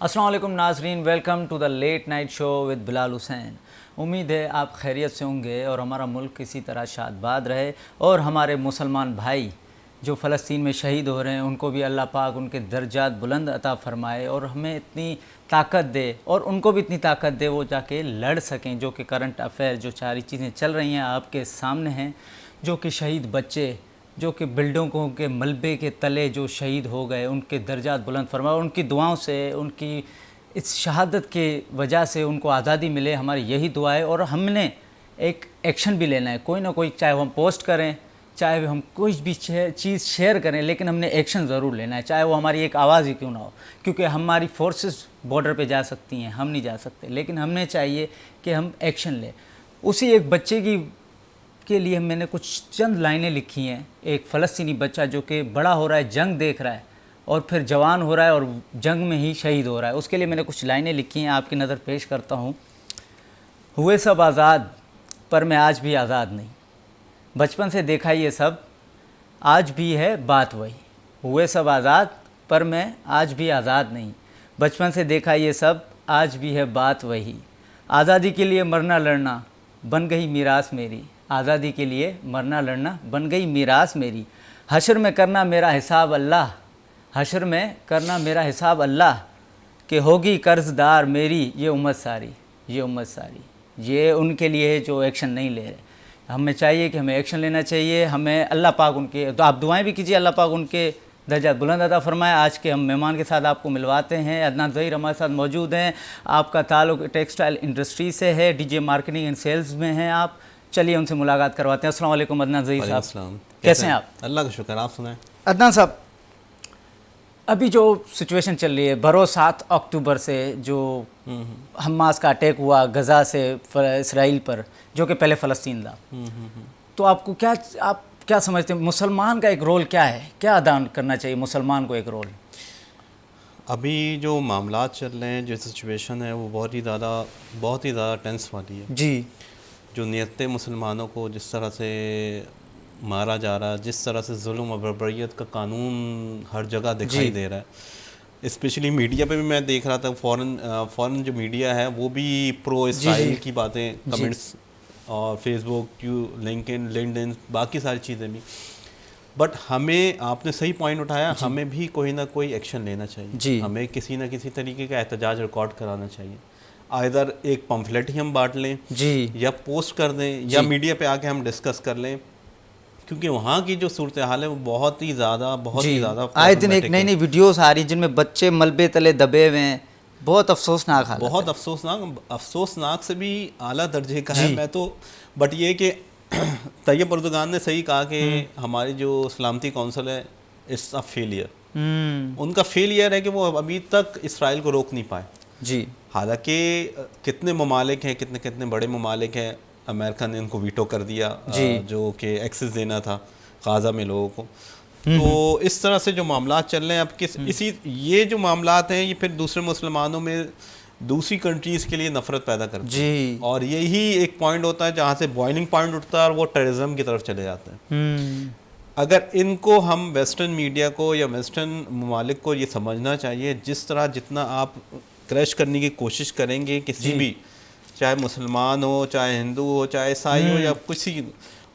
अस्सलाम वालेकुम नाज़रीन, welcome to the late night show with Bilal Hussain. उम्मीद है आप खैरियत से होंगे और हमारा मुल्क इसी तरह शादबाद रहे और हमारे मुसलमान भाई जो फ़लस्तीन में शहीद हो रहे हैं उनको भी अल्लाह पाक उनके दर्जात बुलंद अता फ़रमाए और हमें इतनी ताकत दे और उनको भी इतनी ताकत दे वो जाके लड़ सकें। जो कि करंट अफेयर जो सारी चीज़ें चल रही हैं आपके सामने हैं, जो कि शहीद बच्चे जो कि बिल्डिंगों के मलबे के तले जो शहीद हो गए उनके दर्जात बुलंद फरमाए, उनकी दुआओं से, उनकी इस शहादत के वजह से उनको आज़ादी मिले, हमारी यही दुआ है। और हमने एक एक्शन भी लेना है, कोई ना कोई, चाहे वो हम पोस्ट करें, चाहे हम कोई भी चीज़ शेयर करें, लेकिन हमने एक्शन ज़रूर लेना है, चाहे वो हमारी एक आवाज़ ही क्यों ना हो। क्योंकि हमारी फोर्सेस बॉर्डर पे जा सकती हैं, हम नहीं जा सकते, लेकिन हमें चाहिए कि हम एक्शन लें। उसी एक बच्चे के लिए मैंने कुछ चंद लाइनें लिखी हैं। एक फ़लस्तीनी बच्चा जो कि बड़ा हो रहा है, जंग देख रहा है और फिर जवान हो रहा है और जंग में ही शहीद हो रहा है, उसके लिए मैंने कुछ लाइनें लिखी हैं, आपकी नज़र पेश करता हूँ। हुए सब आज़ाद पर मैं आज भी आज़ाद नहीं, बचपन से देखा ये सब आज भी है बात वही। हुए सब आज़ाद पर मैं आज भी आज़ाद नहीं, बचपन से देखा ये सब आज भी है बात वही। आज़ादी के लिए मरना लड़ना बन गई मीरास मेरी, आज़ादी के लिए मरना लड़ना बन गई मीरास मेरी। हशर में करना मेरा हिसाब अल्लाह, हशर में करना मेरा हिसाब अल्लाह, कि होगी कर्ज़दार मेरी ये उम्मत सारी, ये उम्मत सारी। ये उनके लिए जो एक्शन नहीं ले रहे, हमें चाहिए कि हमें एक्शन लेना चाहिए। हमें अल्लाह पाक उनके, तो आप दुआएं भी कीजिए, अल्लाह पाक उनके दर्जा बुलंद अता फरमाए। आज के हम मेहमान के साथ आपको मिलवाते हैं। अदनान ज़हीर हमारे साथ मौजूद हैं। आपका ताल्लुक़ टेक्सटाइल इंडस्ट्री से है, डीजे मार्केटिंग एंड सेल्स में हैं आप। चलिए उनसे मुलाकात करवाते हैं। अस्सलाम वालेकुम अदनान ज़हीर साहब, कैसे हैं आप? अल्लाह का शुक्र, आप सुनाएं। अदनान साहब, अभी जो सिचुएशन चल रही है, बरो 7 अक्टूबर से जो हमास का अटैक हुआ गज़ा से इसराइल पर, जो कि पहले फ़लस्तीन था, तो आपको आप क्या समझते हैं मुसलमान का एक रोल क्या है, क्या अदा करना चाहिए मुसलमान को एक रोल? अभी जो मामला चल रहे हैं, जो सिचुएशन है, वो बहुत ही ज़्यादा टेंस वाली है जी। जो नियतें मुसलमानों को जिस तरह से मारा जा रहा है, जिस तरह से जुल्म और बर्बरियत का कानून हर जगह दिखाई दे रहा है, स्पेशली मीडिया पे भी मैं देख रहा था। फॉरेन जो मीडिया है वो भी प्रो इसराइल की बातें, कमेंट्स, और फेसबुक, लिंक्डइन, बाकी सारी चीज़ें भी। बट हमें, आपने सही पॉइंट उठाया, हमें भी कोई ना कोई एक्शन लेना चाहिए। हमें किसी ना किसी तरीके का एहतजाज रिकॉर्ड कराना चाहिए। आइदर एक पम्फलेट ही हम बांट लें जी, या पोस्ट कर दें, या मीडिया पे आके हम डिस्कस कर लें, क्योंकि वहाँ की जो सूरत हाल है वो बहुत ही ज़्यादा आए दिन एक नई नई वीडियोस आ रही जिनमें बच्चे मलबे तले दबे हुए हैं। बहुत अफसोसनाक हालत, बहुत अफसोसनाक से भी आला दर्जे का है। मैं तो बट ये कि तैयब अर्दोगान ने सही कहा कि हमारी जो सलामती कौंसिल है, इट्स अ फेलियर। उनका फेलियर है कि वो अभी तक इसराइल को रोक नहीं पाए जी। हालांकि कितने ममालिक हैं, कितने कितने बड़े ममालिक हैं, अमेरिका ने उनको वीटो कर दिया जो कि एक्सेस देना था गाज़ा में लोगों को। तो इस तरह से जो मामला चल रहे हैं अब ये जो मामला हैं, ये फिर दूसरे मुसलमानों में, दूसरी कंट्रीज़ के लिए नफ़रत पैदा करते हैं, और यही एक पॉइंट होता है जहाँ से बॉइलिंग पॉइंट उठता है और वो टेररिज्म की तरफ चले जाते हैं। अगर इनको हम वेस्टर्न मीडिया को या वेस्टर्न ममालिक को ये समझना चाहिए, जितना आप क्रैश करने की कोशिश करेंगे किसी भी, चाहे मुसलमान हो, चाहे हिंदू हो, चाहे ईसाई हो, या किसी,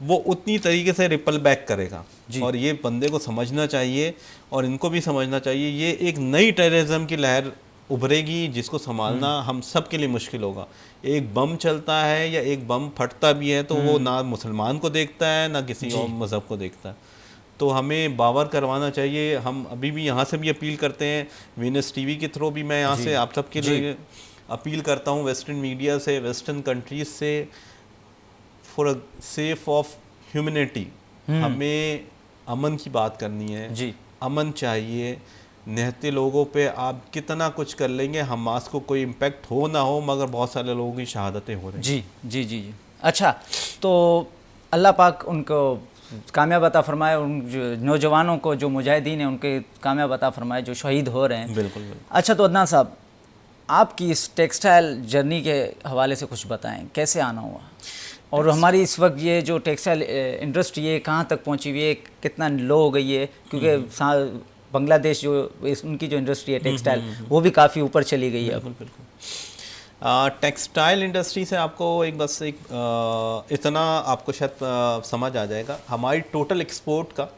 वो उतनी तरीके से रिपल बैक करेगा। और ये बंदे को समझना चाहिए और इनको भी समझना चाहिए, ये एक नई टेररिज्म की लहर उभरेगी जिसको संभालना हम सब के लिए मुश्किल होगा। एक बम चलता है या एक बम फटता भी है तो वो ना मुसलमान को देखता है, ना किसी और मज़हब को देखता है। तो हमें बावर करवाना चाहिए। हम अभी भी यहाँ से भी अपील करते हैं, वीनस टीवी के थ्रू भी मैं यहाँ से आप सब के लिए अपील करता हूँ, वेस्टर्न मीडिया से, वेस्टर्न कंट्रीज से, for a safe of humanity हमें अमन की बात करनी है जी। अमन चाहिए। निहत्ते लोगों पे आप कितना कुछ कर लेंगे, हमास को कोई इम्पेक्ट हो ना हो, मगर बहुत सारे लोगों की शहादतें हो रही हैं जी जी जी जी। अच्छा, तो अल्लाह पाक उनको कामयाब अता फरमाए, उन नौजवानों को जो मुजाहिदीन हैं उनके कामयाब अता फरमाए जो शहीद हो रहे हैं। बिल्कुल। अच्छा, तो अदनान साहब, आपकी इस टेक्सटाइल जर्नी के हवाले से कुछ बताएं, कैसे आना हुआ, और हमारी इस वक्त ये जो टेक्सटाइल इंडस्ट्री है कहाँ तक पहुँची हुई है, कितना लो हो गई है? क्योंकि बांग्लादेश जो उनकी जो इंडस्ट्री है टेक्सटाइल, वो भी काफ़ी ऊपर चली गई है अब। बिल्कुल बिल्कुल। टेक्सटाइल इंडस्ट्री से आपको एक इतना आपको शायद समझ आ जाएगा, हमारी टोटल एक्सपोर्ट का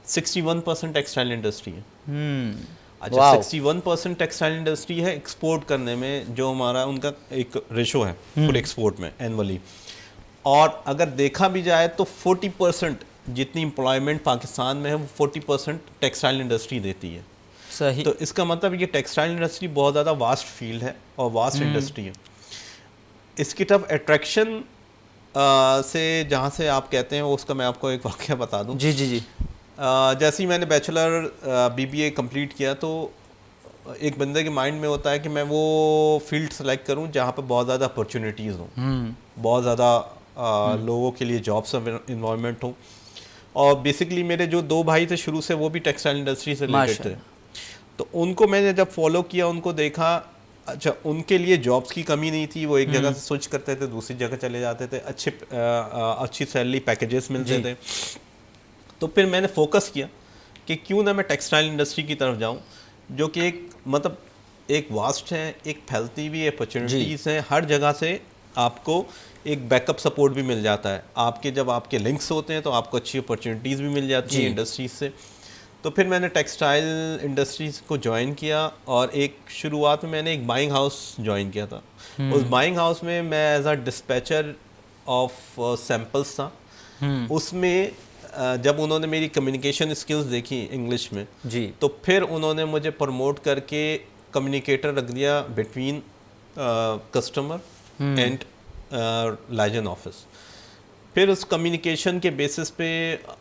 61% टेक्सटाइल इंडस्ट्री है। अच्छा, 61% टेक्सटाइल इंडस्ट्री है एक्सपोर्ट करने में, जो हमारा उनका एक रेशो है फुल एक्सपोर्ट में एनुअली। और अगर देखा भी जाए तो 40% जितनी एम्प्लॉयमेंट पाकिस्तान में है वो 40% टेक्सटाइल इंडस्ट्री देती है। सही। तो इसका मतलब ये टेक्सटाइल इंडस्ट्री बहुत ज़्यादा वास्ट फील्ड है और वास्ट इंडस्ट्री है। इसकी तरफ अट्रैक्शन से जहाँ से आप कहते हैं, उसका मैं आपको एक वाक़या बता दूँ। जी जी जी। जैसे ही मैंने बैचलर BBA कंप्लीट किया तो एक बंदे के माइंड में होता है कि मैं वो फील्ड सेलेक्ट करूं जहाँ पे बहुत ज़्यादा अपॉर्चुनिटीज़ हों, बहुत ज़्यादा लोगों के लिए जॉब्स इन्वायरमेंट हो। और बेसिकली मेरे जो 2 भाई थे शुरू से, वो भी टेक्सटाइल इंडस्ट्री से रिलेटेड थे। तो उनको मैंने जब फॉलो किया, उनको देखा, अच्छा उनके लिए जॉब्स की कमी नहीं थी, वो एक जगह से स्विच करते थे, दूसरी जगह चले जाते थे, अच्छी सैलरी पैकेजेस मिलते थे। तो फिर मैंने फोकस किया कि क्यों ना मैं टेक्सटाइल इंडस्ट्री की तरफ जाऊं, जो कि एक मतलब एक वास्ट है, एक फैलती हुई अपॉर्चुनिटीज़ हैं, हर जगह से आपको एक बैकअप सपोर्ट भी मिल जाता है। आपके जब आपके लिंक्स होते हैं तो आपको अच्छी अपॉर्चुनिटीज़ भी मिल जाती हैं इंडस्ट्रीज से। तो फिर मैंने टेक्सटाइल इंडस्ट्रीज़ को ज्वाइन किया और एक शुरुआत में मैंने एक बाइंग हाउस ज्वाइन किया था। उस बाइंग हाउस में मैं as a dispatcher of samples था। उसमें जब उन्होंने मेरी कम्युनिकेशन स्किल्स देखी इंग्लिश में जी, तो फिर उन्होंने मुझे प्रमोट करके कम्युनिकेटर रख दिया between customer and liaison office. फिर उस कम्युनिकेशन के बेसिस पे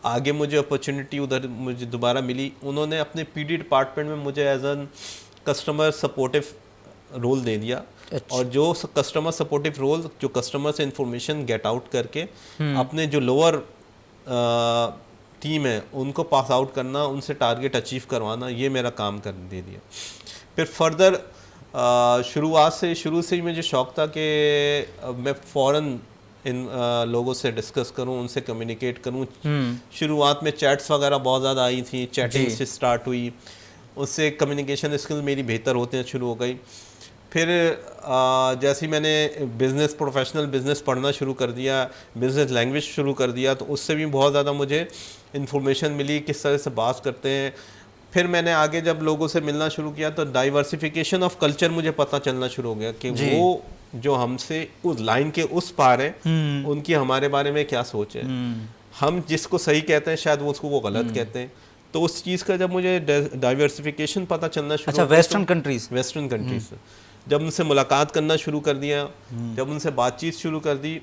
आगे मुझे अपॉर्चुनिटी उधर मुझे दोबारा मिली। उन्होंने अपने PD डिपार्टमेंट में मुझे as an customer supportive role दे दिया। और जो कस्टमर सपोर्टिव रोल, जो कस्टमर से इंफॉर्मेशन गेट आउट करके अपने जो लोअर टीम है उनको पास आउट करना, उनसे टारगेट अचीव करवाना, ये मेरा काम कर दे दिया। फिर फर्दर शुरू से ही मुझे शौक था कि मैं फ़ौरन इन लोगों से डिस्कस करूं, उनसे कम्युनिकेट करूं। शुरुआत में चैट्स वगैरह बहुत ज़्यादा आई थी, चैटिंग से स्टार्ट हुई, उससे कम्युनिकेशन स्किल मेरी बेहतर होते शुरू हो गई। फिर जैसे ही मैंने प्रोफेशनल बिज़नेस पढ़ना शुरू कर दिया, बिज़नेस लैंग्वेज शुरू कर दिया, तो उससे भी बहुत ज़्यादा मुझे इन्फॉर्मेशन मिली किस तरह से बात करते हैं। फिर मैंने आगे जब लोगों से मिलना शुरू किया तो डाइवर्सिफिकेशन ऑफ कल्चर मुझे पता चलना शुरू हो गया कि वो जो हमसे उस लाइन के उस पार है, उनकी हमारे बारे में क्या सोच है। हम जिसको सही कहते हैं शायद वो उसको वो गलत कहते हैं। तो उस चीज़ का जब मुझे डाइवर्सिफिकेशन पता चलना शुरू अच्छा, वेस्टर्न कंट्रीज से जब उनसे मुलाकात करना शुरू कर दिया, जब उनसे बातचीत शुरू कर दी,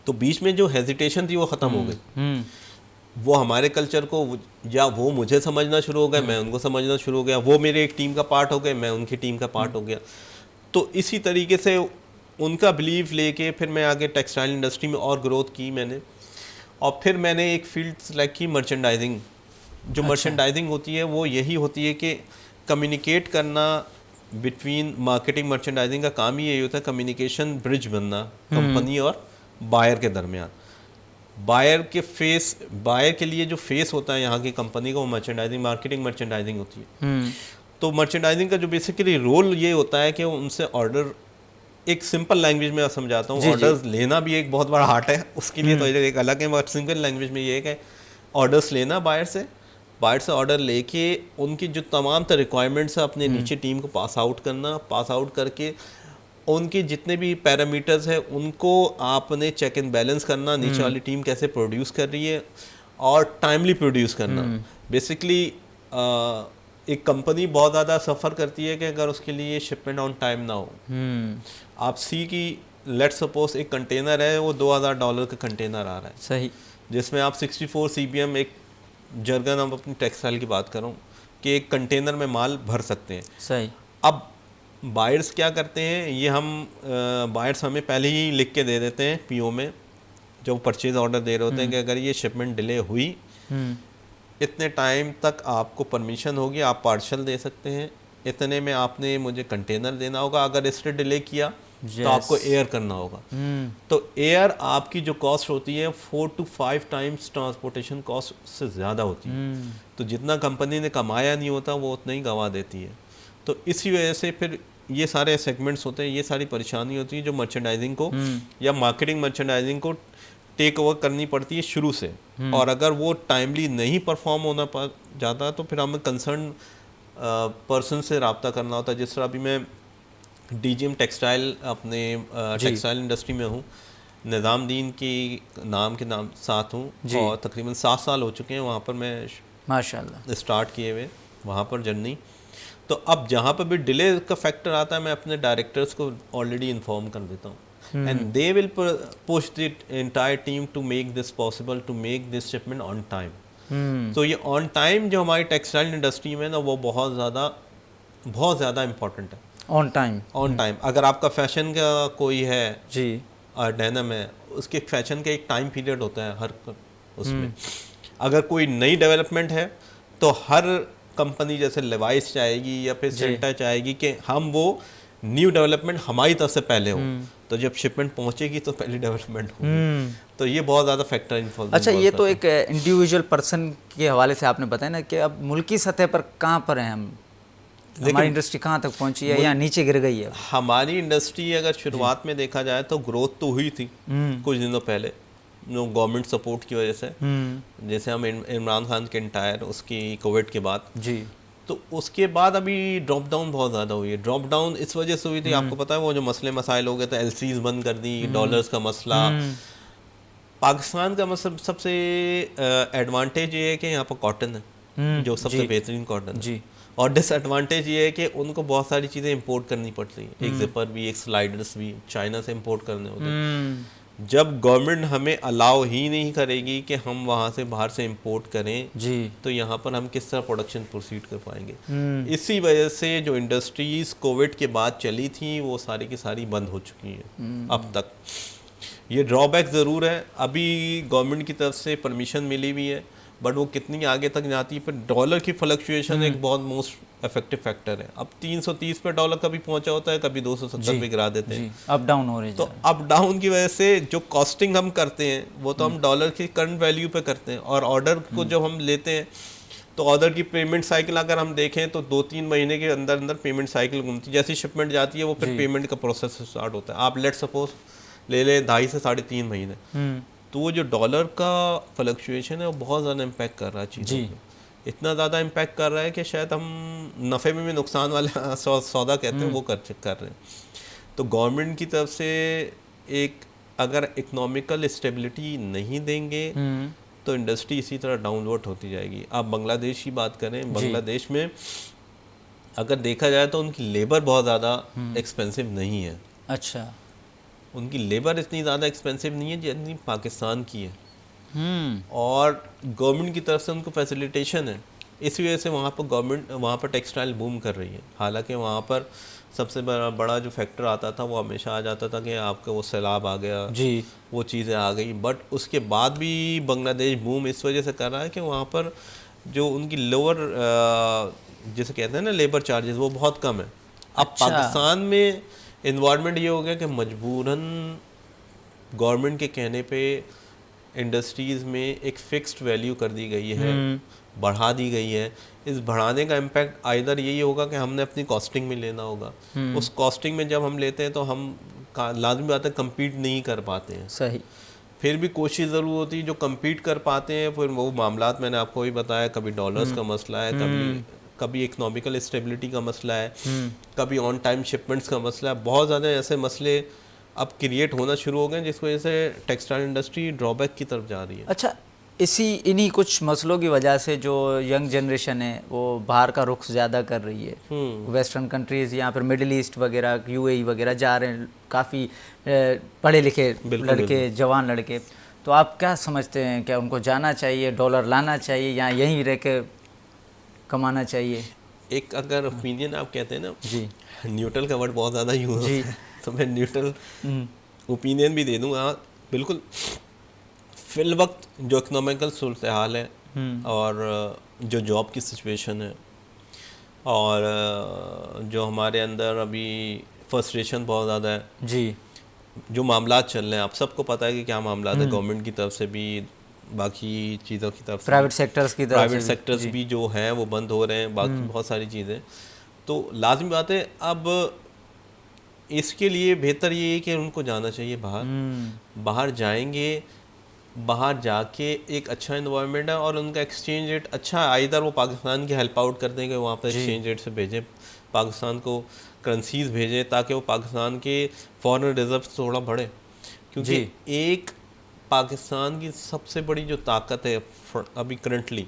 तो बीच में जो हेजिटेशन थी वो ख़त्म हो गई। वो हमारे कल्चर को, या वो मुझे समझना शुरू हो गए, मैं उनको समझना शुरू हो गया, वो मेरे एक टीम का पार्ट हो गए, मैं उनकी टीम का पार्ट हो गया। तो इसी तरीके से उनका बिलीव लेके फिर मैं आगे टेक्सटाइल इंडस्ट्री में और ग्रोथ की मैंने। और फिर मैंने एक फील्ड सेलेक्ट की, मर्चेंडाइजिंग। जो मर्चेंडाइजिंग होती है वो यही होती है कि कम्युनिकेट करना बिटवीन मार्केटिंग, मर्चेंडाइजिंग का काम ही यही होता है, कम्युनिकेशन ब्रिज बनना कंपनी और बायर के दरमियान। बायर के लिए जो फेस होता है यहाँ की कंपनी का, वो मर्चेंडाइजिंग, मार्केटिंग मर्चेंडाइजिंग होती है। तो मर्चेंडाइजिंग का जो बेसिकली रोल ये होता है कि उनसे ऑर्डर, एक सिंपल लैंग्वेज में समझाता हूँ, ऑर्डर्स लेना भी एक बहुत बड़ा आर्ट है, उसके लिए तो एक अलग है, बट सिंपल लैंग्वेज में ये है कि ऑर्डर्स लेना बायर से ऑर्डर लेके उनकी जो तमाम तरह रिक्वायरमेंट्स है अपने नीचे टीम को पास आउट करना, पास आउट करके उनके जितने भी पैरामीटर्स हैं उनको आपने चेक एंड बैलेंस करना, नीचे वाली टीम कैसे प्रोड्यूस कर रही है और टाइमली प्रोड्यूस करना। बेसिकली एक कंपनी बहुत ज़्यादा सफ़र करती है कि अगर उसके लिए शिपमेंट ऑन टाइम ना हो। आप सी की लेट सपोज एक कंटेनर है, वो $2000 का कंटेनर आ रहा है, सही, जिसमें आप 64 CBM, एक जर्गन, अब अपनी टेक्सटाइल की बात करूं, कि एक कंटेनर में माल भर सकते हैं। सही। अब बायर्स क्या करते हैं, ये हम बायर्स हमें पहले ही लिख के दे देते हैं PO में, जब परचेज ऑर्डर दे रहे होते हैं कि अगर ये शिपमेंट डिले हुई, इतने टाइम तक आपको परमिशन होगी, आप पार्शल दे सकते हैं, इतने में आपने मुझे कंटेनर देना होगा, अगर इसने डिले किया तो आपको एयर करना होगा। तो एयर आपकी जो कॉस्ट होती है 4 to 5 टाइम्स ट्रांसपोर्टेशन कॉस्ट से ज़्यादा होती है। तो जितना कंपनी ने कमाया नहीं होता वो उतना ही गंवा देती है। तो इसी वजह से फिर ये सारे सेगमेंट्स होते हैं, ये सारी परेशानी होती है जो मर्चेंडाइजिंग को या मार्केटिंग मर्चेंडाइजिंग को टेक ओवर करनी पड़ती है शुरू से। और अगर वो टाइमली नहीं परफॉर्म होना जाता तो फिर हमें कंसर्न पर्सन से रब्ता करना होता है। जिस तरह अभी मैं डीजीएम टेक्सटाइल अपने टेक्सटाइल इंडस्ट्री में हूँ, निज़ामुद्दीन की नाम के नाम साथ हूँ और तकरीबन 7 साल हो चुके हैं वहाँ पर मैं माशाल्लाह स्टार्ट किए हुए वहाँ पर जर्नी। तो अब जहाँ पर भी डिले का फैक्टर आता है मैं अपने डायरेक्टर्स को ऑलरेडी इन्फॉर्म कर देता हूँ and they will push the entire team to make this possible, to make this shipment on time. तो ये ऑन टाइम जो हमारी टेक्सटाइल इंडस्ट्री में ना वो बहुत ज़्यादा इम्पोर्टेंट है। ऑन टाइम अगर आपका फैशन का कोई है जी डेनिम है, उसके फैशन का एक टाइम पीरियड होता है हर उसमें। अगर कोई नई डेवलपमेंट है तो हर कंपनी जैसे लेवाइस चाहेगी या फिर सेंटा चाहेगी कि हम वो न्यू डेवलपमेंट हमारी तरफ से पहले हो। तो जब शिपमेंट पहुंचेगी तो पहली डेवलपमेंट होगी। तो ये बहुत ज़्यादा फैक्टर इन्वॉल्व। अच्छा, ये तो एक इंडिविजुअल पर्सन के हवाले से आपने बताया ना कि अब मुल्की सतह पर कहाँ पर हैं हम, हमारी इंडस्ट्री कहाँ तक पहुंची है या नीचे गिर गई है? हमारी इंडस्ट्री अगर शुरुआत में देखा जाए तो ग्रोथ तो हुई थी कुछ दिनों पहले गवर्नमेंट सपोर्ट की वजह से। जैसे हम इमरान खान के एंटायर उसकी कोविड के बाद जी, तो उसके बाद अभी ड्रॉप डाउन बहुत ज़्यादा हुई है। ड्रॉप डाउन इस वजह से हुई थी, आपको पता है वो जो मसले मसाइल हो गए थे, एलसीज बंद कर दी, डॉलर्स का मसला। पाकिस्तान का मतलब सबसे एडवांटेज ये है कि यहाँ पर कॉटन है जो सबसे बेहतरीन कॉटन है। और डिसएडवांटेज ये है कि उनको बहुत सारी चीज़ें इंपोर्ट करनी पड़ती हैं, एक जिपर भी, एक स्लाइडर्स भी चाइना से इंपोर्ट करने होते हैं। जब गवर्नमेंट हमें अलाउ ही नहीं करेगी कि हम वहाँ से बाहर से इंपोर्ट करें जी, तो यहाँ पर हम किस तरह प्रोडक्शन प्रोसीड कर पाएंगे। इसी वजह से जो इंडस्ट्रीज कोविड के बाद चली थी वो सारी की सारी बंद हो चुकी हैं अब तक। ये ड्रॉबैक ज़रूर है, अभी गवर्नमेंट की तरफ से परमिशन मिली हुई है बट वो कितनी आगे तक जाती है। पर डॉलर की फ्लक्चुएशन एक बहुत मोस्ट इफेक्टिव फैक्टर है। अब 330 पे डॉलर कभी पहुंचा होता है, कभी 270 पे गिरा देते हैं, अप डाउन हो रही है। तो अप डाउन की वजह से जो कॉस्टिंग हम करते हैं वो तो हम डॉलर की करंट वैल्यू पे करते हैं। और ऑर्डर को जब हम लेते हैं तो ऑर्डर की पेमेंट साइकिल अगर हम देखें तो 2-3 महीने के अंदर अंदर पेमेंट साइकिल घूमती है। जैसी शिपमेंट जाती है वो फिर पेमेंट का प्रोसेस स्टार्ट होता है। आप लेट सपोज ले लें 2.5 से 3.5 महीने, तो वो जो डॉलर का फ्लक्चुएशन है वो बहुत ज़्यादा इम्पैक्ट कर रहा है चीज़ों पे। इतना ज़्यादा इम्पैक्ट कर रहा है कि शायद हम नफ़े में भी नुकसान वाला सौदा कहते हैं वो कर रहे हैं। तो गवर्नमेंट की तरफ से एक अगर इकोनॉमिकल स्टेबिलिटी नहीं देंगे तो इंडस्ट्री इसी तरह डाउनवर्ड होती जाएगी। आप बांग्लादेश की बात करें, बांग्लादेश में अगर देखा जाए तो उनकी लेबर बहुत ज़्यादा एक्सपेंसिव नहीं है। अच्छा, उनकी लेबर इतनी ज़्यादा एक्सपेंसिव नहीं है जितनी पाकिस्तान की है। और गवर्नमेंट की तरफ से उनको फैसिलिटेशन है, इस वजह से वहाँ पर गवर्नमेंट वहाँ पर टेक्सटाइल बूम कर रही है। हालांकि वहाँ पर सबसे बड़ा जो फैक्टर आता था वो हमेशा आ जाता था कि आपका वो सैलाब आ गया जी, वो चीज़ें आ गई। बट उसके बाद भी बांग्लादेश बूम इस वजह से कर रहा है कि वहाँ पर जो उनकी लोअर जिसे कहते हैं ना लेबर चार्जेस वो बहुत कम है। अब पाकिस्तान में इन्वायरमेंट ये हो गया कि मजबूरन गवर्नमेंट के कहने पे इंडस्ट्रीज़ में एक फिक्स्ड वैल्यू कर दी गई है, बढ़ा दी गई है। इस बढ़ाने का इम्पैक्ट आइदर यही होगा कि हमने अपनी कॉस्टिंग में लेना होगा। उस कॉस्टिंग में जब हम लेते हैं तो हम लाजमी बात है कम्पीट नहीं कर पाते हैं। सही, फिर भी कोशिश ज़रूर होती है जो कम्पीट कर पाते हैं। फिर वो मामलात मैंने आपको भी बताया, कभी डॉलर्स का मसला है, कभी इकोनॉमिकल स्टेबिलिटी का मसला है, कभी ऑन टाइम शिपमेंट्स का मसला है। बहुत ज़्यादा ऐसे मसले अब क्रिएट होना शुरू हो गए जिसकी वजह से टेक्सटाइल इंडस्ट्री ड्रॉबैक की तरफ जा रही है। अच्छा, इन्हीं कुछ मसलों की वजह से जो यंग जनरेशन है वो बाहर का रुख ज़्यादा कर रही है। वेस्टर्न कंट्रीज़ यहाँ पर मिडिल ईस्ट वगैरह, यूएई वगैरह जा रहे हैं काफ़ी पढ़े लिखे लड़के, जवान लड़के। तो आप क्या समझते हैं, क्या उनको जाना चाहिए, डॉलर लाना चाहिए या यहीं रह के कमाना चाहिए? एक अगर ओपिनियन आप कहते हैं ना जी, न्यूट्रल का वर्ड बहुत ज़्यादा यूज होता है तो मैं न्यूट्रल ओपिनियन भी दे दूँगा। बिल्कुल फिल वक्त जो इकोनॉमिकल सूरत हाल है और जो जॉब की सिचुएशन है और जो हमारे अंदर अभी फ्रस्ट्रेशन बहुत ज़्यादा है जी। जो मामलात चल रहे हैं, आप सबको पता है कि क्या मामलात है, गवर्नमेंट की तरफ से भी, बाकी चीज़ों की तरफ से, प्राइवेट सेक्टर्स की तरफ से प्राइवेट भी। सेक्टर्स जी। भी जो हैं वो बंद हो रहे हैं, बाकी बहुत सारी चीज़ें। तो लाजमी बात है, अब इसके लिए बेहतर ये है कि उनको जाना चाहिए बाहर जाएंगे, बाहर जाके एक अच्छा इन्वायरमेंट है और उनका एक्सचेंज रेट अच्छा है, इधर वो पाकिस्तान की हेल्प आउट कर देंगे, वहाँ पर एक्सचेंज रेट से भेजें पाकिस्तान को, करेंसीज भेजें ताकि वो पाकिस्तान के फॉरेन रिजर्व थोड़ा बढ़े, क्योंकि एक पाकिस्तान की सबसे बड़ी जो ताकत है अभी करंटली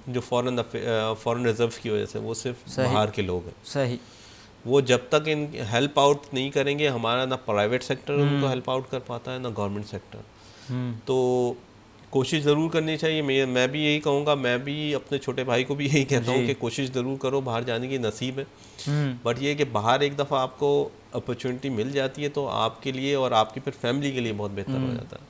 जो फॉरेन रिजर्व की वजह से, वो सिर्फ बाहर के लोग हैं। सही। वो जब तक इन हेल्प आउट नहीं करेंगे, हमारा ना प्राइवेट सेक्टर उनको हेल्प आउट कर पाता है ना गवर्नमेंट सेक्टर। तो कोशिश ज़रूर करनी चाहिए। मैं भी यही कहूँगा, मैं भी अपने छोटे भाई को भी यही कहता हूँ कि कोशिश ज़रूर करो, बाहर जाने की नसीब है। बट ये कि बाहर एक दफ़ा आपको अपॉर्चुनिटी मिल जाती है तो आपके लिए और आपकी फिर फैमिली के लिए बहुत बेहतर हो जाता है।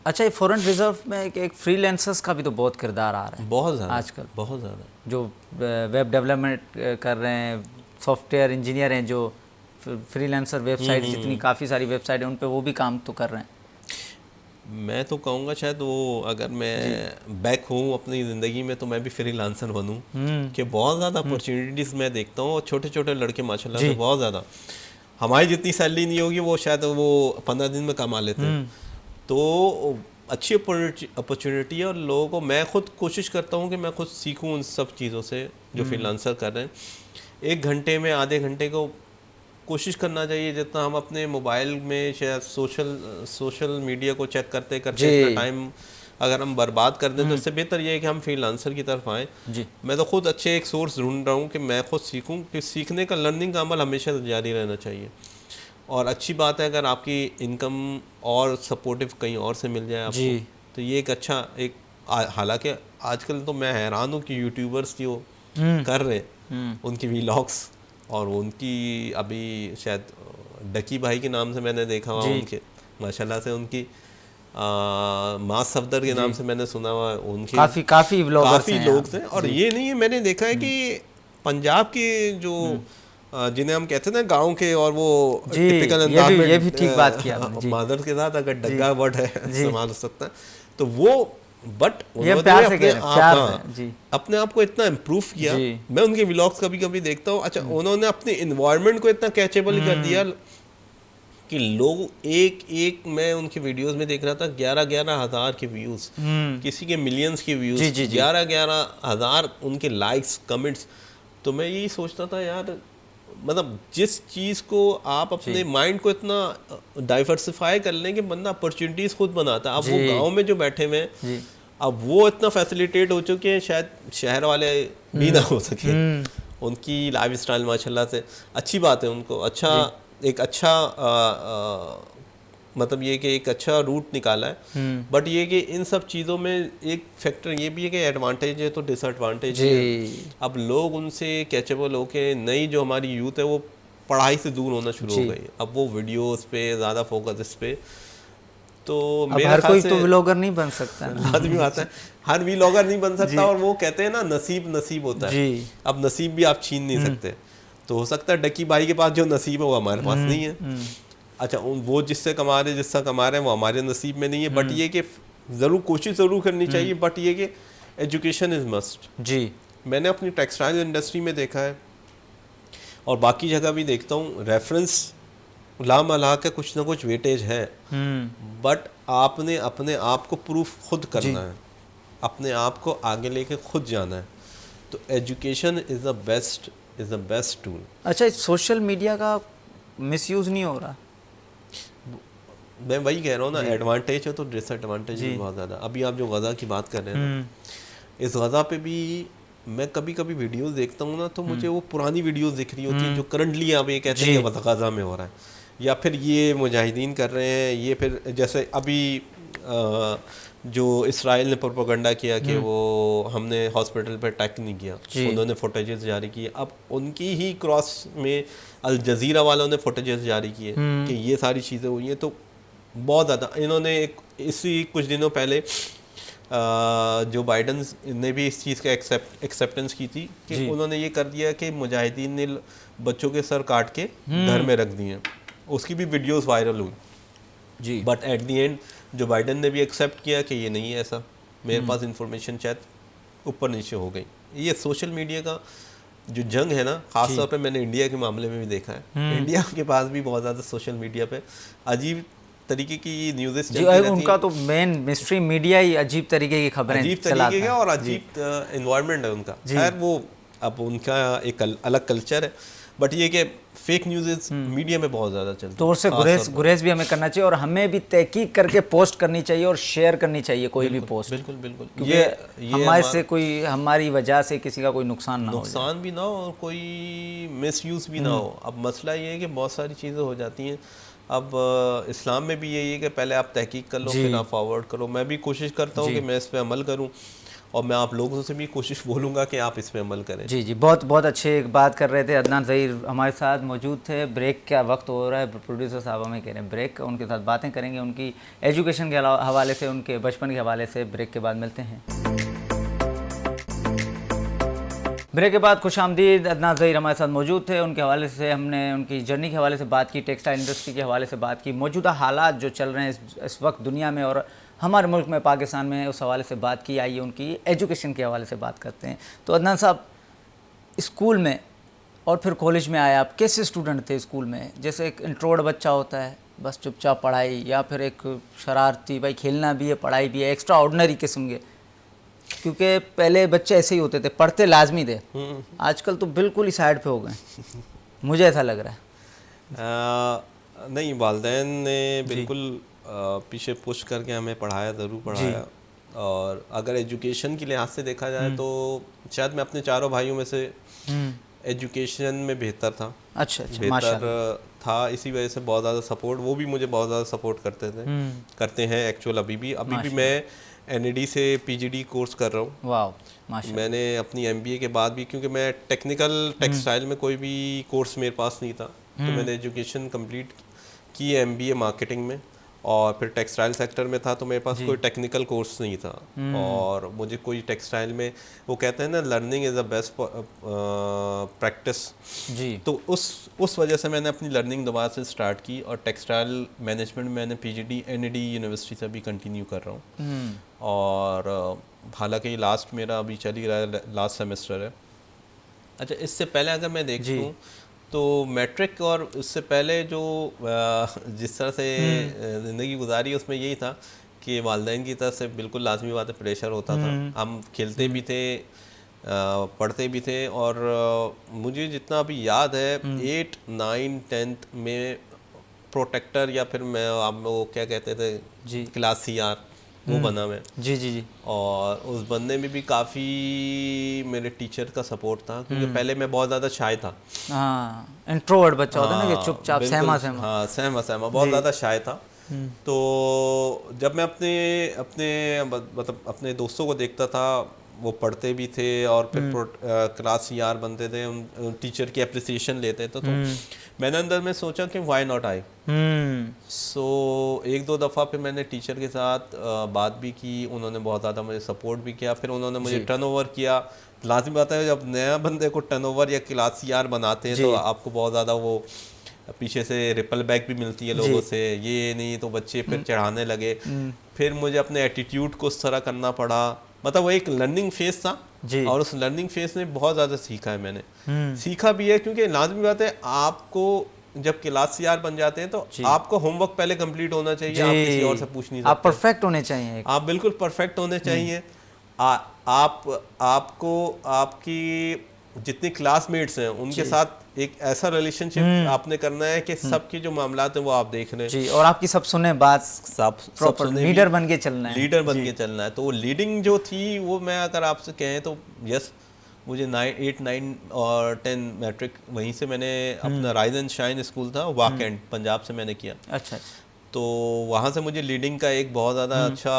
अच्छा, ये फॉरेन रिजर्व में एक फ्रीलांसर्स का भी तो बहुत किरदार आ रहा है बहुत ज़्यादा आजकल, बहुत ज़्यादा। जो वेब डेवलपमेंट कर रहे हैं, सॉफ्टवेयर इंजीनियर हैं, जो फ्रीलांसर वेबसाइट, जितनी काफ़ी सारी वेबसाइट है उन पे वो भी काम तो कर रहे हैं। मैं तो कहूँगा शायद वो, अगर मैं बैक हूँ अपनी ज़िंदगी में तो मैं भी फ्रीलांसर बनूँ, कि बहुत ज़्यादा अपॉर्चुनिटीज़ मैं देखता हूँ, और छोटे छोटे लड़के माशाल्लाह से बहुत ज़्यादा, हमारी जितनी सैलरी नहीं होगी वो शायद वो 15 दिन में कमा लेते हैं। तो अच्छी अपॉर्चुनिटी है, और लोगों को, मैं खुद कोशिश करता हूँ कि मैं खुद सीखूँ उन सब चीज़ों से जो फ्रीलांसर कर रहे हैं। 1 घंटे में, आधे घंटे को कोशिश करना चाहिए, जितना हम अपने मोबाइल में शायद सोशल मीडिया को चेक करते करते इतना टाइम अगर हम बर्बाद कर दें, तो इससे बेहतर ये है कि हम फ्रीलांसर की तरफ आएँ। मैं तो खुद अच्छे एक सोर्स ढूंढ रहा हूँ कि मैं खुद सीखूँ, कि सीखने का, लर्निंग का अमल हमेशा जारी रहना चाहिए। और अच्छी बात है अगर आपकी इनकम और सपोर्टिव कहीं और से मिल जाए आपको, तो ये एक अच्छा एक, हालांकि आजकल तो मैं हैरान हूँ कि यूट्यूबर्स जो कर रहे हैं उनकी व्लॉग्स, और उनकी अभी शायद डकी भाई के नाम से मैंने देखा हुआ उनके, माशाल्लाह से उनकी मास सफदर के नाम से मैंने सुना हुआ, उनके काफ़ी लोग थे। और ये नहीं है, मैंने देखा है कि पंजाब के जो जिन्हें हम कहते हैं ना गांव के, और वो टिपिकल अंदाज में, ये भी ठीक बात किया मादर के साथ अगर डग्गा वर्ड है इस्तेमाल हो सकता है, तो वो, बट अपने आप को इतना इम्प्रूव किया। मैं उनके व्लॉग्स कभी कभी देखता हूँ, अच्छा उन्होंने अपने इन्वायरमेंट को इतना कैचेबल कर दिया कि लोग एक मैं उनके वीडियोस में देख रहा था 11-11 हज़ार के व्यूज़, किसी के मिलियंस के व्यूज़, 11-11 हज़ार उनके लाइक्स, कमेंट्स। तो मैं यही सोचता था यार, मतलब जिस चीज़ को आप अपने माइंड को इतना डाइवर्सिफाई कर लें कि बंदा अपॉर्चुनिटीज़ खुद बनाता है। अब वो गांव में जो बैठे हुए हैं, अब वो इतना फैसिलिटेट हो चुके हैं, शायद शहर वाले भी ना हो सके। उनकी लाइफ स्टाइल माशाल्लाह से अच्छी बात है, उनको अच्छा एक अच्छा मतलब ये कि एक अच्छा रूट निकाला है। बट ये कि इन सब चीज़ों में एक फैक्टर ये भी है कि एडवांटेज है तो डिसएडवांटेज है। अब लोग उनसे कैचेबल होके, नई जो हमारी यूथ है वो पढ़ाई से दूर होना शुरू हो गई। अब वो वीडियोस पे ज़्यादा फोकस इस पे, तो हर कोई तो व्लॉगर नहीं बन सकता। लाजमी बात है, हर व्लॉगर नहीं बन सकता। और वो कहते हैं ना, नसीब होता है। अब नसीब भी आप छीन नहीं सकते। तो हो सकता है डकी भाई के पास जो नसीब है वो हमारे पास नहीं है। अच्छा, वो जिससा कमा रहे हैं वो हमारे नसीब में नहीं है। बट ये कि ज़रूर कोशिश ज़रूर करनी चाहिए। बट ये कि एजुकेशन इज़ मस्ट। जी, मैंने अपनी टेक्सटाइल इंडस्ट्री में देखा है और बाकी जगह भी देखता हूँ, रेफरेंस लामला के कुछ ना कुछ वेटेज है। बट आपने अपने आप को प्रूफ खुद करना है, अपने आप को आगे लेके खुद जाना है। तो education is the best tool. अच्छा, सोशल मीडिया का मिसयूज़ नहीं हो रहा? मैं वही कह रहा हूँ ना, एडवांटेज है तो डिसएडवांटेज भी बहुत ज़्यादा। अभी आप जो गज़ा की बात कर रहे हैं ना, इस गज़ा पे भी मैं कभी कभी वीडियोस देखता हूँ ना, तो मुझे वो पुरानी वीडियोस दिख रही होती हैं जो करंटली आप ये कहते हैं कि गज़ा में हो रहा है, या फिर ये मुजाहिदीन कर रहे हैं। ये फिर जैसे अभी जो इसराइल ने प्रोपेगेंडा किया कि वो हमने हॉस्पिटल पर अटैक नहीं किया, उन्होंने फुटेजेस जारी किए। अब उनकी ही क्रॉस में अल जज़ीरा वालों ने फुटेजेस जारी किए कि ये सारी चीज़ें हुई हैं। तो बहुत ज़्यादा इन्होंने इसी कुछ दिनों पहले जो बाइडन ने भी इस चीज़ का एक्सेप्टेंस की थी कि उन्होंने ये कर दिया कि मुजाहिदीन ने बच्चों के सर काट के घर में रख दिए, उसकी भी वीडियोस वायरल हुई जी। बट एट दी एंड जो बाइडन ने भी एक्सेप्ट किया कि ये नहीं है ऐसा, मेरे पास इंफॉर्मेशन शायद ऊपर नीचे हो गई। ये सोशल मीडिया का जो जंग है ना, खास तौर पे मैंने इंडिया के मामले में भी देखा है, इंडिया के पास भी बहुत ज़्यादा सोशल मीडिया पे अजीब तरीके की न्यूज़ेस चलती रहती हैं। उनका तो मेन मिस्ट्री मीडिया ही अजीब तरीके की खबरें अजीब तरीके का और अजीब एनवायरनमेंट है उनका। खैर वो अब उनका एक अलग कल्चर है, बट ये कि फेक न्यूज़ मीडिया में बहुत ज़्यादा चलती है। तो उससे गुरेज भी हमें करना चाहिए और हमें भी तहकीक करके पोस्ट करनी चाहिए और शेयर करनी चाहिए कोई भी पोस्ट। बिल्कुल बिल्कुल, क्योंकि हमारे से कोई, हमारी वजह से किसी का कोई नुकसान भी ना हो और कोई मिसयूज़ भी ना हो। अब मसला ये है कि बहुत सारी चीज़ें हो जाती हैं। अब इस्लाम में भी यही है कि पहले आप तहकीक कर लो फिर आप फॉरवर्ड करो। मैं भी कोशिश करता हूँ कि मैं इस पर अमल करूँ और मैं आप लोगों से भी कोशिश बोलूँगा कि आप इस पर अमल करें। जी जी, बहुत बहुत अच्छे बात कर रहे थे। अदनान ज़हीर हमारे साथ मौजूद थे। ब्रेक का वक्त हो रहा है, प्रोड्यूसर साहब हमें कह रहे हैं ब्रेक, उनके साथ बातें करेंगे उनकी एजुकेशन के हवाले से, उनके बचपन के हवाले से। ब्रेक के बाद मिलते हैं। ब्रेक के बाद खुशामदीद। अदनान ज़हीर हमारे साथ मौजूद थे, उनके हवाले से हमने उनकी जर्नी के हवाले से बात की, टेक्सटाइल इंडस्ट्री के हवाले से बात की, मौजूदा हालात जो चल रहे हैं इस वक्त दुनिया में और हमारे मुल्क में, पाकिस्तान में, उस हवाले से बात की। आइए उनकी एजुकेशन के हवाले से बात करते हैं। तो अदनान साहब, स्कूल में और फिर कॉलेज में आए आप, कैसे स्टूडेंट थे स्कूल में? जैसे एक इंट्रोवर्ट बच्चा होता है, बस चुपचाप पढ़ाई, या फिर एक शरारती, भाई खेलना भी है पढ़ाई भी है, एक्स्ट्रा ऑर्डिनरी किस्म के? क्योंकि पहले बच्चे ऐसे ही होते थे, पढ़ते लाजमी थे, आजकल तो बिल्कुल ही साइड पे हो गए, मुझे ऐसा लग रहा है। नहीं, वालिदैन ने बिल्कुल पीछे पुश करके हमें पढ़ाया, ज़रूर पढ़ाया। और अगर एजुकेशन के लिहाज से देखा जाए तो शायद मैं अपने चारों भाइयों में से एजुकेशन में बेहतर था। अच्छा, बेहतर था, इसी वजह से बहुत ज़्यादा सपोर्ट, वो भी मुझे बहुत ज़्यादा सपोर्ट करते करते हैं एक्चुअल। अभी भी मैं NAD से PGD कोर्स कर रहा हूँ। वाह, मैंने अपनी MBA के बाद भी, क्योंकि मैं टेक्निकल टेक्सटाइल में कोई भी कोर्स मेरे पास नहीं था, तो मैंने एजुकेशन कंप्लीट की MBA मार्केटिंग में, और फिर टेक्सटाइल सेक्टर में था तो मेरे पास कोई टेक्निकल कोर्स नहीं था। और मुझे कोई टेक्सटाइल में, वो कहते हैं ना, learning is the best practice जी, तो उस वजह से मैंने अपनी लर्निंग दोबारा से स्टार्ट की और टेक्सटाइल मैनेजमेंट में मैंने PGD NAD यूनिवर्सिटी से भी कंटिन्यू कर रहा हूँ। और हालांकि लास्ट मेरा अभी चल ही रहा है, लास्ट सेमेस्टर है। अच्छा, इससे पहले अगर मैं देखूँ तो मैट्रिक और उससे पहले जो जिस तरह से ज़िंदगी गुजारी, उसमें यही था कि वालिदैन की तरफ से बिल्कुल लाजमी बात है, प्रेशर होता था। हम खेलते भी थे, पढ़ते भी थे, और मुझे जितना अभी याद है 8, 9, 10th में प्रोटेक्टर, या फिर मैं आप वो क्या कहते थे जी, क्लास CR, वो बना मैं। जी। और उस बनने में भी काफ़ी मेरे टीचर का सपोर्ट था, क्योंकि पहले मैं बहुत ज़्यादा शाय था। इंट्रोवर्ट बच्चा होता है ना, कि चुपचाप सहमा बहुत ज़्यादा शाय था। तो जब मैं मतलब अपने दोस्तों को देखता था, वो पढ़ते भी थे और फिर क्लास CR बनते थे, उन टीचर की अप्रिसिएशन लेते थे, तो मैंने अंदर में सोचा कि व्हाई नॉट आई। सो 1-2 दफ़ा फिर मैंने टीचर के साथ बात भी की, उन्होंने बहुत ज़्यादा मुझे सपोर्ट भी किया। फिर उन्होंने मुझे टर्नओवर किया। लाज़मी बात है, जब नया बंदे को टर्नओवर या क्लास CR बनाते हैं तो आपको बहुत ज़्यादा वो पीछे से रिपल बैक भी मिलती है लोगों से, ये नहीं तो बच्चे फिर चढ़ाने लगे। फिर मुझे अपने एटीट्यूड को उस तरह करना पड़ा, मतलब वो एक लर्निंग फेज था और उस लर्निंग फेज में बहुत ज़्यादा सीखा है मैंने। सीखा भी है, क्योंकि लाजमी बात है, आपको जब क्लास CR बन जाते हैं तो आपको होमवर्क पहले कंप्लीट होना चाहिए, आप किसी और से पूछ नहीं सकते, आप परफेक्ट होने चाहिए, आप बिल्कुल परफेक्ट होने चाहिए। आपको आपकी जितने क्लासमेट्स हैं उनके साथ एक ऐसा रिलेशनशिप आपने करना है कि सबके जो मामलात हैं वो आप देख रहे हैं और आपकी सब सुने बात, सब सुने, लीडर बन के चलना है, लीडर बन के चलना है। तो वो लीडिंग जो थी वो, मैं अगर आपसे कहें तो यस, मुझे 8, 9 और 10 मैट्रिक वहीं से मैंने अपना राइज एंड शाइन स्कूल था वाकएंड, पंजाब से मैंने किया। अच्छा। तो वहाँ से मुझे लीडिंग का एक बहुत ज़्यादा अच्छा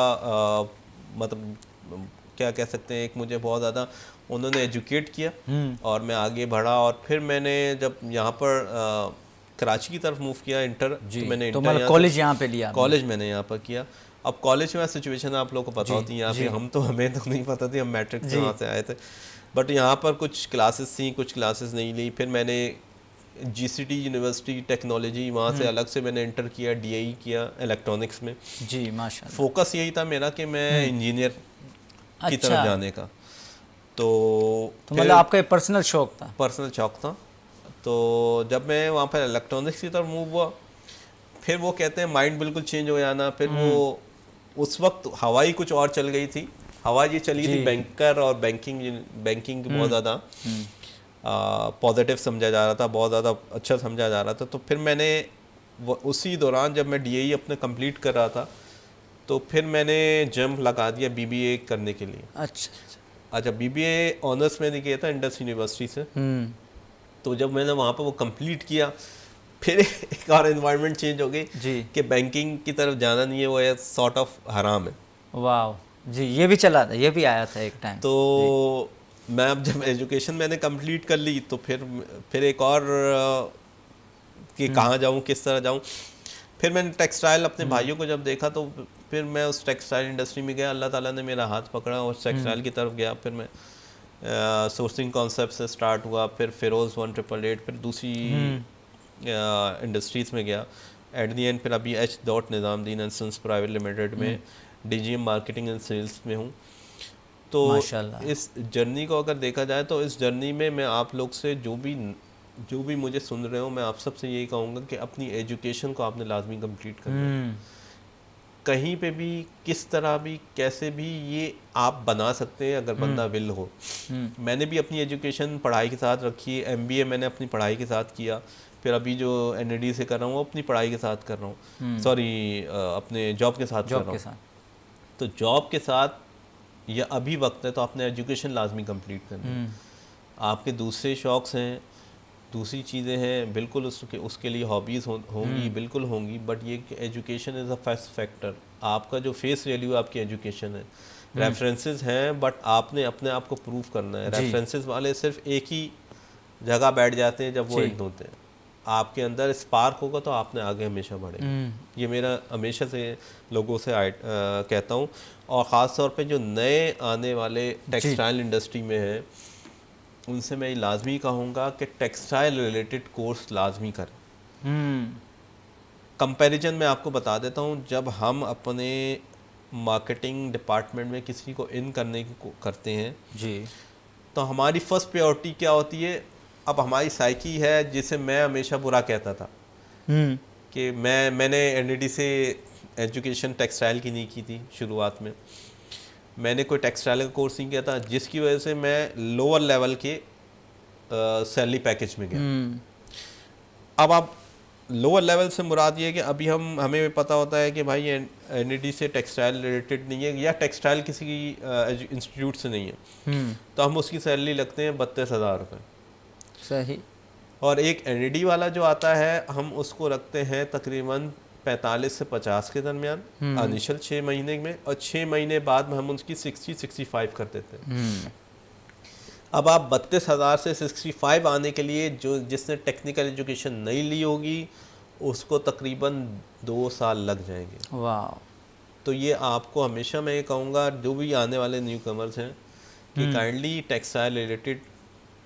मतलब क्या कह सकते हैं, एक मुझे बहुत ज़्यादा उन्होंने एजुकेट किया और मैं आगे बढ़ा। और फिर मैंने जब यहाँ पर कराची की तरफ मूव किया इंटर, तो मैंने कॉलेज यहाँ पे लिया, कॉलेज मैंने यहाँ पर किया। अब कॉलेज में सिचुएशन आप लोगों को पता होती है, यहाँ पे हमें तो नहीं पता थी, हम मैट्रिक से वहाँ से आए थे, बट यहाँ पर कुछ क्लासेस थी, कुछ क्लासेस नहीं ली। फिर मैंने GCT यूनिवर्सिटी टेक्नोलॉजी, वहाँ से अलग से मैंने इंटर किया, DAE किया इलेक्ट्रॉनिक्स में। जी माशाल्लाह। फोकस यही था मेरा कि मैं इंजीनियर की तरफ जाने का। तो मतलब आपका एक पर्सनल शौक था? पर्सनल शौक था। तो जब मैं वहाँ पर इलेक्ट्रॉनिक्स की तरफ मूव हुआ, फिर वो कहते हैं माइंड बिल्कुल चेंज हो जाना। फिर वो उस वक्त हवा ही कुछ और चल गई थी, हवा ये चली थी बैंकर और बैंकिंग बहुत ज़्यादा पॉजिटिव समझा जा रहा था, बहुत ज़्यादा अच्छा समझा जा रहा था। तो फिर मैंने उसी दौरान जब मैं DAE अपने कंप्लीट कर रहा था, तो फिर मैंने जंप लगा दिया BBA करने के लिए। अच्छा, BBA ऑनर्स मैंने किया था इंडस यूनिवर्सिटी से। तो जब मैंने वहाँ पर वो कंप्लीट किया, फिर एक और एनवायरनमेंट चेंज हो गई कि बैंकिंग की तरफ जाना नहीं है, वो है सॉर्ट ऑफ हराम है। वाह जी, ये भी चला था, ये भी आया था एक टाइम। तो मैं अब जब एजुकेशन मैंने कंप्लीट कर ली, तो फिर एक और कि कहाँ जाऊँ, किस तरह जाऊँ। फिर मैंने टेक्सटाइल अपने भाइयों को जब देखा, तो फिर मैं उस टेक्सटाइल इंडस्ट्री में गया। अल्लाह ताला ने मेरा हाथ पकड़ा और टेक्सटाइल की तरफ गया। फिर मैं सोर्सिंग कॉन्सेप्ट से स्टार्ट हुआ, फिर फिरोज़ 1888, फिर दूसरी इंडस्ट्रीज़ में गया। एट दी एंड फिर अभी H. Nizamuddin and sons private limited में DGM मार्केटिंग एंड सेल्स में हूँ। तो इस जर्नी को अगर देखा जाए, तो इस जर्नी में मैं आप लोग से जो भी मुझे सुन रहे हो, मैं आप सबसे यही कहूँगा कि अपनी एजुकेशन को आपने लाजमी कंप्लीट करना है। कहीं पे भी, किस तरह भी, कैसे भी ये आप बना सकते हैं अगर बंदा विल हो। मैंने भी अपनी एजुकेशन पढ़ाई के साथ रखी है। MBA मैंने अपनी पढ़ाई के साथ किया, फिर अभी जो NAD से कर रहा हूँ वो अपनी पढ़ाई के साथ कर रहा हूँ, सॉरी अपने जॉब के साथ कर रहा हूँ। तो जॉब के साथ या अभी वक्त है, तो आपने एजुकेशन लाजमी कंप्लीट करनी है। आपके दूसरे शौक़्स हैं, दूसरी चीज़ें हैं, बिल्कुल उसके लिए हॉबीज़ होंगी, बिल्कुल होंगी, बट ये education is a first factor. आपका जो फेस वैल्यू आपकी एजुकेशन है। रेफरेंसेस हैं, बट आपने अपने आप को प्रूव करना है। रेफरेंसेस वाले सिर्फ एक ही जगह बैठ जाते हैं जब वो एंड होते हैं। आपके अंदर स्पार्क होगा तो आपने आगे हमेशा बढ़ेंगे। ये मेरा हमेशा से लोगों से कहता हूँ। और ख़ास तौर पे जो नए आने वाले टेक्सटाइल इंडस्ट्री में हैं, उनसे मैं लाजमी कहूँगा कि टेक्सटाइल रिलेटेड कोर्स लाजमी करें। कंपैरिजन में आपको बता देता हूँ, जब हम अपने मार्केटिंग डिपार्टमेंट में किसी को इन करने की करते हैं जी, तो हमारी फर्स्ट प्रायोरिटी क्या होती है? अब हमारी साइकी है जिसे मैं हमेशा बुरा कहता था कि मैंने NAD से एजुकेशन टेक्सटाइल की नहीं की थी। शुरुआत में मैंने कोई टेक्सटाइल का कोर्स नहीं किया था, जिसकी वजह से मैं लोअर लेवल के सैलरी पैकेज में गया। अब आप लोअर लेवल से मुराद ये है कि अभी हमें पता होता है कि भाई NAD से टेक्सटाइल रिलेटेड नहीं है, या टेक्सटाइल किसी इंस्टीट्यूट से नहीं है, तो हम उसकी सैलरी लगते हैं 32,000 रुपये। सही। और एक NAD वाला जो आता है, हम उसको रखते हैं तकरीबन 45 से 50 के दरमियान इनिशियल 6 महीने में, और 6 महीने बाद में हम उसकी 60-65 कर देते हैं। अब आप 32,000 से 65 आने के लिए जिसने टेक्निकल एजुकेशन नहीं ली होगी, उसको तकरीबन 2 साल लग जाएंगे। वाह। तो ये आपको हमेशा मैं ये कहूँगा, जो भी आने वाले न्यू कमर्स हैं, कि काइंडली टेक्सटाइल रिलेटेड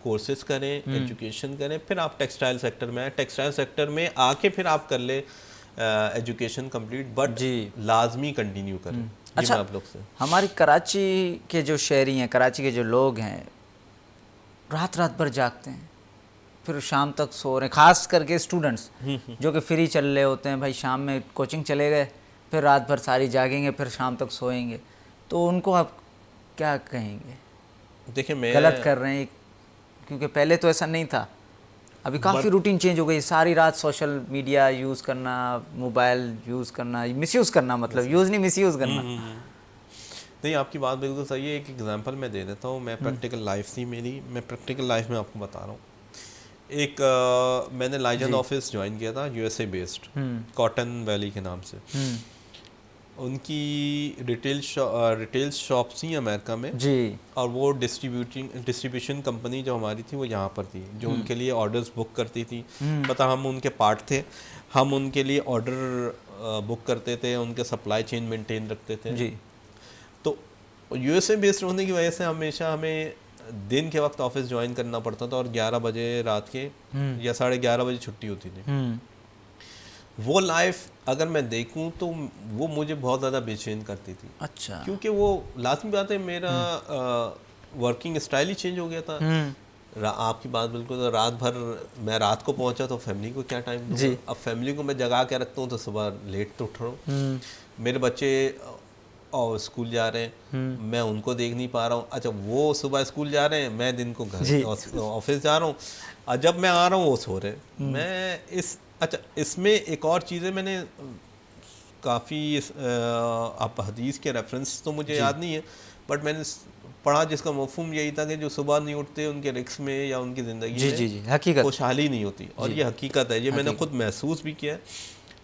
कोर्सेज करें, एजुकेशन करें, फिर आप टेक्सटाइल सेक्टर में आए। टेक्सटाइल सेक्टर में आके फिर आप कर ले एजुकेशन कंप्लीट, बट लाजमी कंटिन्यू करें। अच्छा, आप लोग से हमारी कराची के जो शहरी हैं, कराची के जो लोग हैं, रात भर जागते हैं, फिर शाम तक सो रहे हैं, ख़ास करके स्टूडेंट्स जो कि फ्री चल रहे होते हैं। भाई शाम में कोचिंग चले गए, फिर रात भर सारी जागेंगे, फिर शाम तक सोएंगे, तो उनको आप क्या कहेंगे? देखिए, मैं गलत कर रहे हैं, क्योंकि पहले तो ऐसा नहीं था, अभी काफ़ी रूटीन चेंज हो गई। सारी रात सोशल मीडिया यूज़ करना, मोबाइल यूज़ करना, मिसयूज़ करना, मतलब यूज़ नहीं मिसयूज़ करना। नहीं, आपकी बात बिल्कुल सही है। एक एग्जांपल मैं दे देता हूँ। मैं प्रैक्टिकल लाइफ थी मेरी, मैं प्रैक्टिकल लाइफ में आपको बता रहा हूँ। मैंने लाइजन ऑफिस ज्वाइन किया था, USA बेस्ड, कॉटन वैली के नाम से। उनकी रिटेल शॉप्स थी अमेरिका में जी, और वो डिस्ट्रीब्यूशन कंपनी जो हमारी थी वो यहाँ पर थी, जो उनके लिए ऑर्डर्स बुक करती थी। पता हम उनके पार्ट थे, हम उनके लिए ऑर्डर बुक करते थे, उनके सप्लाई चेन मेंटेन रखते थे जी। तो यूएसए बेस्ड होने की वजह से हमेशा हमें दिन के वक्त ऑफिस ज्वाइन करना पड़ता था और 11 बजे रात के या 11:30 बजे छुट्टी होती थी। वो लाइफ अगर मैं देखूं तो वो मुझे बहुत ज़्यादा बेचैन करती थी। अच्छा। क्योंकि वो लाजमी बात है, मेरा वर्किंग स्टाइल ही चेंज हो गया था। आपकी बात बिल्कुल, रात भर मैं रात को पहुंचा तो फैमिली को क्या टाइम दूंगा। अब फैमिली को मैं जगा के रखता हूँ तो सुबह लेट तो उठ रहा हूँ। मेरे बच्चे और स्कूल जा रहे हैं, मैं उनको देख नहीं पा रहा हूँ। अच्छा, वो सुबह स्कूल जा रहे हैं, मैं दिन को घर ऑफिस जा रहा हूँ, और जब मैं आ रहा हूँ वो सो रहे हैं। मैं अच्छा, इसमें एक और चीज़ें मैंने काफ़ी आप हदीस के रेफरेंस तो मुझे याद नहीं है, बट मैंने पढ़ा जिसका मफहूम यही था कि जो सुबह नहीं उठते उनके रिक्स में या उनकी ज़िंदगी में खुशहाली नहीं होती। और ये हकीकत है, ये मैंने खुद महसूस भी किया है।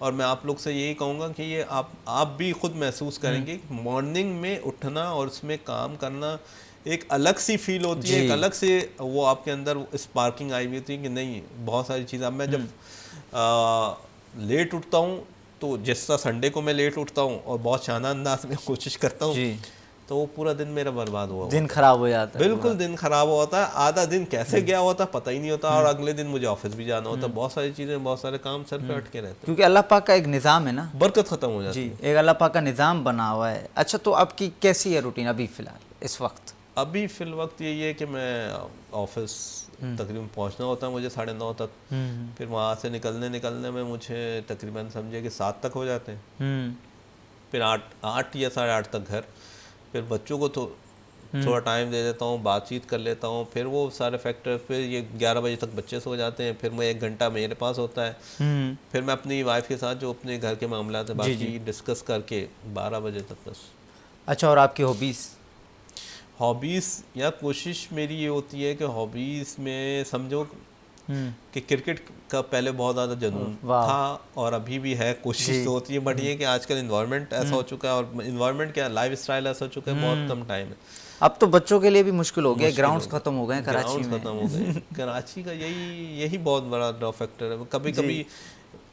और मैं आप लोग से यही कहूँगा कि ये आप भी खुद महसूस करेंगे, मॉर्निंग में उठना और उसमें काम करना एक अलग सी फील होती है, एक अलग से वो आपके अंदर स्पार्किंग आई हुई थी कि नहीं, बहुत सारी चीज़ें। अब मैं जब लेट उठता हूँ तो जिस तरह संडे को मैं लेट उठता हूँ और बहुत शाना अंदाज में कोशिश करता हूँ, तो वो पूरा दिन मेरा बर्बाद हुआ, दिन खराब हो जाता है। बिल्कुल दिन खराब होता है, आधा दिन कैसे गया होता पता ही नहीं होता, और अगले दिन मुझे ऑफिस भी जाना होता। बहुत सारी चीज़ें, बहुत सारे काम सर पे अटके रहते हैं, क्योंकि अल्लाह पाक का एक निज़ाम है ना, बरकत ख़त्म हो जाती है। एक अल्लाह पाक का निज़ाम बना हुआ है। अच्छा, तो आपकी कैसी है रूटीन अभी फ़िलहाल इस वक्त? अभी फ़िल वक्त यही है कि मैं ऑफिस तकरीबन पहुंचना होता है मुझे 9:30 तक। फिर वहाँ से निकलने में मुझे तकरीबन समझे कि 7 तक हो जाते हैं। फिर 8 या 8:30 तक घर। फिर बच्चों को तो थोड़ा टाइम दे देता हूँ, बातचीत कर लेता हूँ। फिर वो सारे फैक्टर, फिर ये 11 बजे तक बच्चे सो जाते हैं। फिर मैं 1 घंटा मेरे पास होता है। फिर मैं अपनी वाइफ के साथ जो अपने घर के मामला है बाकी डिस्कस करके 12 बजे तक बस। अच्छा, और आपकी हॉबीज़ या कोशिश मेरी ये होती है कि हॉबीज़ में समझो कि क्रिकेट का पहले बहुत ज़्यादा जुनून था और अभी भी है, कोशिश तो होती है, बट ये कि आजकल इन्वायरमेंट ऐसा हो चुका है, और इन्वायरमेंट क्या, लाइफ स्टाइल ऐसा हो चुका है, बहुत कम टाइम है। अब तो बच्चों के लिए भी मुश्किल हो गया, ग्राउंड्स खत्म हो गए कराची में। खत्म हो गए कराची का यही बहुत बड़ा ड्रॉ फैक्टर है। कभी कभी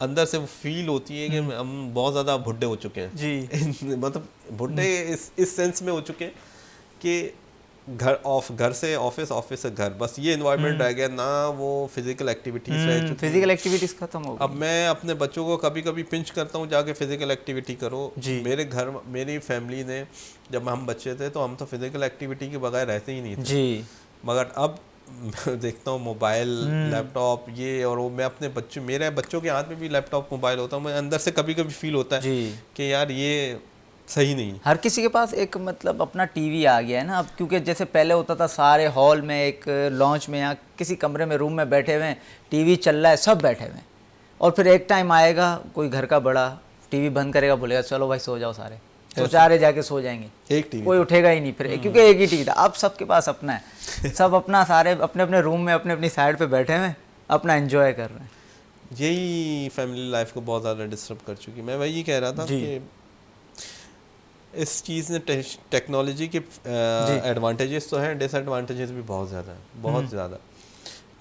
अंदर से वो फील होती है कि हम बहुत ज़्यादा बुढ़े हो चुके हैं जी मतलब बुढ़े इस सेंस में हो चुके हैं कि घर से ऑफिस, ऑफिस से घर, बस ये एनवायरनमेंट रह गया ना। वो फिजिकल एक्टिविटीज रह चुकी, फिजिकल एक्टिविटीज खत्म हो गई। अब मैं अपने बच्चों को कभी कभी पिंच करता हूँ, जाके फिजिकल एक्टिविटी करो। मेरे घर, मेरी फैमिली ने, जब हम बच्चे थे तो हम तो फिजिकल एक्टिविटी के बगैर रहते ही नहीं थे जी। मगर अब देखता हूँ मोबाइल, लैपटॉप, ये और वो। मैं अपने मेरे बच्चों के हाथ में भी लैपटॉप, मोबाइल होता है, मैं अंदर से कभी कभी फील होता है कि यार ये सही नहीं। हर किसी के पास एक मतलब अपना टीवी आ गया है ना अब, क्योंकि जैसे पहले होता था सारे हॉल में, एक लॉन्च में या किसी कमरे में, रूम में बैठे हुए हैं, टीवी चल रहा है, सब बैठे हुए हैं, और फिर एक टाइम आएगा कोई घर का बड़ा टीवी बंद करेगा, बोलेगा चलो भाई सो जाओ सारे, तो सारे जाके सो जाएंगे, एक टीवी, कोई उठेगा ही नहीं फिर, क्योंकि एक ही टीवी था। अब सबके पास अपना है, सब अपना, सारे अपने अपने रूम में अपने अपनी साइड पे बैठे हुए अपना एंजॉय कर रहे हैं। यही फैमिली लाइफ को बहुत ज़्यादा डिस्टर्ब कर चुकी। मैं वही कह रहा था कि इस चीज़ ने टेक्नोलॉजी के एडवांटेजेस तो हैं, डिसएडवांटेजेस भी बहुत ज़्यादा हैं, बहुत ज़्यादा।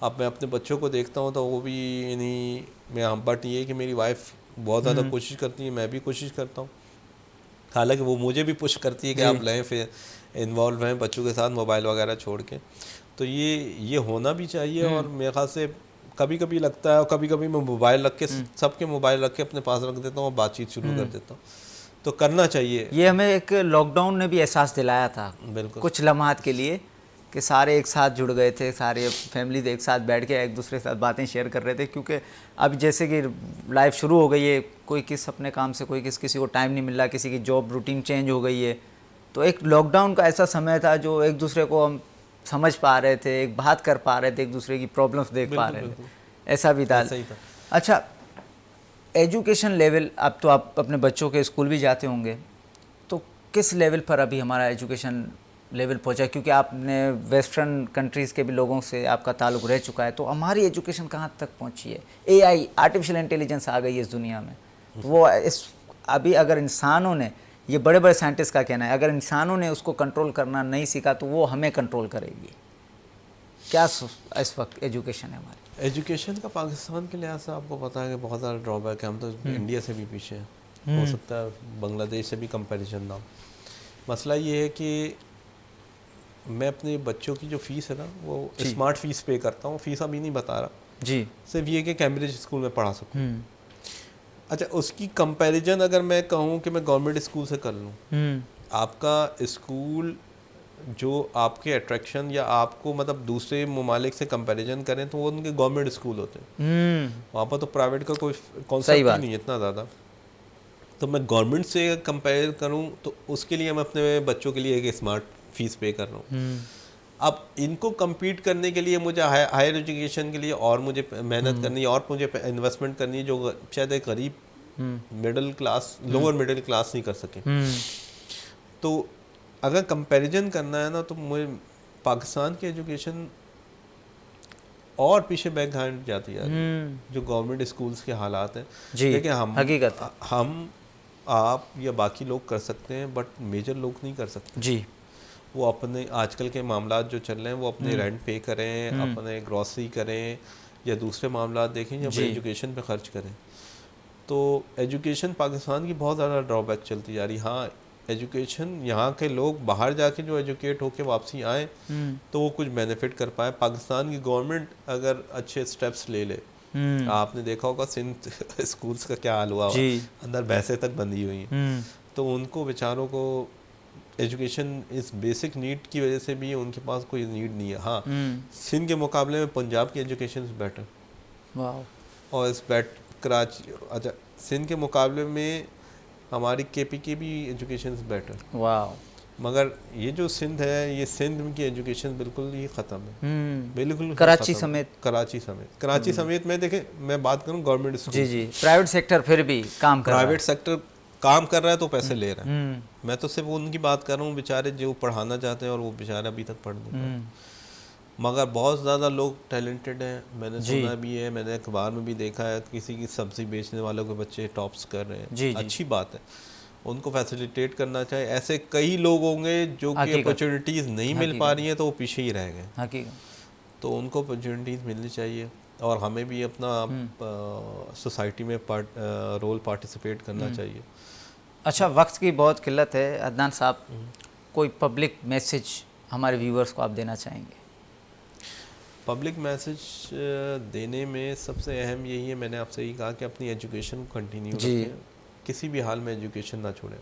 अब मैं अपने बच्चों को देखता हूँ तो वो भी नहीं, मैं बट ये कि मेरी वाइफ बहुत ज़्यादा कोशिश करती है, मैं भी कोशिश करता हूँ, हालांकि वो मुझे भी पुश करती है कि आप लें, फिर इन्वॉल्व हैं बच्चों के साथ मोबाइल वगैरह छोड़ के। तो ये होना भी चाहिए। और मेरे ख्याल से कभी कभी लगता है, और कभी कभी मैं मोबाइल रख के, सबके मोबाइल रख के अपने पास रख देता हूँ और बातचीत शुरू कर देता हूँ। तो करना चाहिए। ये हमें एक लॉकडाउन ने भी एहसास दिलाया था, बिल्कुल, कुछ लम्हात के लिए, कि सारे एक साथ जुड़ गए थे, सारे फैमिली एक साथ बैठ के एक दूसरे के साथ बातें शेयर कर रहे थे। क्योंकि अब जैसे कि लाइफ शुरू हो गई है, कोई किस अपने काम से, कोई किसी को टाइम नहीं मिल रहा, किसी की जॉब रूटीन चेंज हो गई है। तो एक लॉकडाउन का ऐसा समय था जो एक दूसरे को हम समझ पा रहे थे, एक बात कर पा रहे थे, एक दूसरे की प्रॉब्लम्स देख पा रहे थे, ऐसा भी था। अच्छा, एजुकेशन लेवल, अब तो आप अपने बच्चों के स्कूल भी जाते होंगे, तो किस लेवल पर अभी हमारा एजुकेशन लेवल पहुंचा? क्योंकि आपने वेस्टर्न कंट्रीज़ के भी लोगों से आपका ताल्लुक़ रह चुका है, तो हमारी एजुकेशन कहाँ तक पहुंची है? एआई, आर्टिफिशियल इंटेलिजेंस आ गई है इस दुनिया में, तो वो अभी अगर इंसानों ने, ये बड़े बड़े साइंटिस्ट का कहना है, अगर इंसानों ने उसको कंट्रोल करना नहीं सीखा तो वो हमें कंट्रोल करेगी। क्या इस वक्त एजुकेशन है हमारी? एजुकेशन का पाकिस्तान के लिहाज से आपको पता है कि बहुत ज़्यादा ड्रॉबैक है। हम तो इंडिया से भी पीछे हैं। हो सकता है बांग्लादेश से भी कंपैरिजन ना हो। मसला ये है कि मैं अपने बच्चों की जो फ़ीस है ना वो स्मार्ट फ़ीस पे करता हूँ, फ़ीस अभी नहीं बता रहा जी। सिर्फ ये कि कैम्ब्रिज स्कूल में पढ़ा सकूँ। अच्छा, उसकी कंपैरिजन अगर मैं कहूँ कि मैं गवर्नमेंट स्कूल से कर लूँ, आपका स्कूल जो आपके अट्रैक्शन या आपको मतलब दूसरे ममालिक से कंपैरिजन करें तो वो उनके गवर्नमेंट स्कूल होते हैं, वहाँ पर तो प्राइवेट का कोई कॉन्सेप्ट ही नहीं है इतना ज़्यादा। तो मैं गवर्नमेंट से कंपेयर करूँ तो उसके लिए मैं अपने बच्चों के लिए एक स्मार्ट फीस पे कर रहा हूँ। अब इनको compete करने के लिए मुझे हायर एजुकेशन के लिए और मुझे मेहनत करनी है और मुझे इन्वेस्टमेंट करनी है जो शायद एक गरीब middle class lower middle class नहीं कर सके। तो अगर कंपैरिजन करना है ना तो मुझे पाकिस्तान की एजुकेशन और पीछे बैक हैंड जाती है जो गवर्नमेंट स्कूल्स के हालात हैं। देखिए हम आप या बाकी लोग कर सकते हैं बट मेजर लोग नहीं कर सकते जी। वो अपने आजकल के मामला जो चल रहे हैं वो अपने रेंट पे करें, अपने ग्रॉसरी करें या दूसरे मामला देखें या एजुकेशन पे खर्च करें। तो एजुकेशन पाकिस्तान की बहुत ज़्यादा ड्रॉबैक चलती जा रही। हाँ, एजुकेशन यहाँ के लोग बाहर जाके जो एजुकेट होके वापसी आए तो वो कुछ बेनिफिट कर पाए। पाकिस्तान की गवर्नमेंट अगर अच्छे स्टेप्स ले ले, आपने देखा होगा सिंध स्कूल्स का क्या हाल हुआ, अंदर भैंसें तक बंधी हुई हैं, तो उनको बेचारों को एजुकेशन इस बेसिक नीड की वजह से भी उनके पास कोई नीड नहीं है। हाँ, सिंध के मुकाबले में पंजाब की एजुकेशन इज़ बेटर। वाह। और इस कराची, अच्छा, सिंध के मुकाबले में हमारी केपी की भी एजुकेशन इज़ बेटर। वाह। मगर ये जो सिंध है, ये सिंध की एजुकेशन बिल्कुल ही ख़त्म है, बिल्कुल कराची समेत। कराची समेत मैं देखें, मैं बात करूँ गवर्नमेंट स्कूल। जी। प्राइवेट सेक्टर फिर भी काम कर रहा है। प्राइवेट सेक्टर काम कर रहा है तो पैसे ले रहा है। मैं तो सिर्फ उनकी बात कर रहा हूँ बेचारे जो पढ़ाना चाहते हैं और वो बेचारे अभी तक पढ़ नहीं पाए। मगर बहुत ज़्यादा लोग टैलेंटेड हैं, मैंने सुना भी है, मैंने अखबार में भी देखा है किसी की सब्ज़ी बेचने वालों के बच्चे टॉप्स कर रहे हैं। अच्छी बात है, उनको फैसिलिटेट करना चाहिए। ऐसे कई लोग होंगे जो कि अपॉर्चुनिटीज़ नहीं मिल पा रही हैं तो वो पीछे ही रह गए, तो उनको अपॉर्चुनिटीज़ मिलनी चाहिए और हमें भी अपना सोसाइटी में रोल पार्टिसिपेट करना चाहिए। अच्छा, वक्त की बहुत किल्लत है अदनान साहब, कोई पब्लिक मैसेज हमारे व्यूअर्स को आप देना चाहेंगे? पब्लिक मैसेज देने में सबसे अहम यही है, मैंने आपसे यही कहा कि अपनी एजुकेशन को कंटिन्यू रखें, किसी भी हाल में एजुकेशन ना छोड़ें।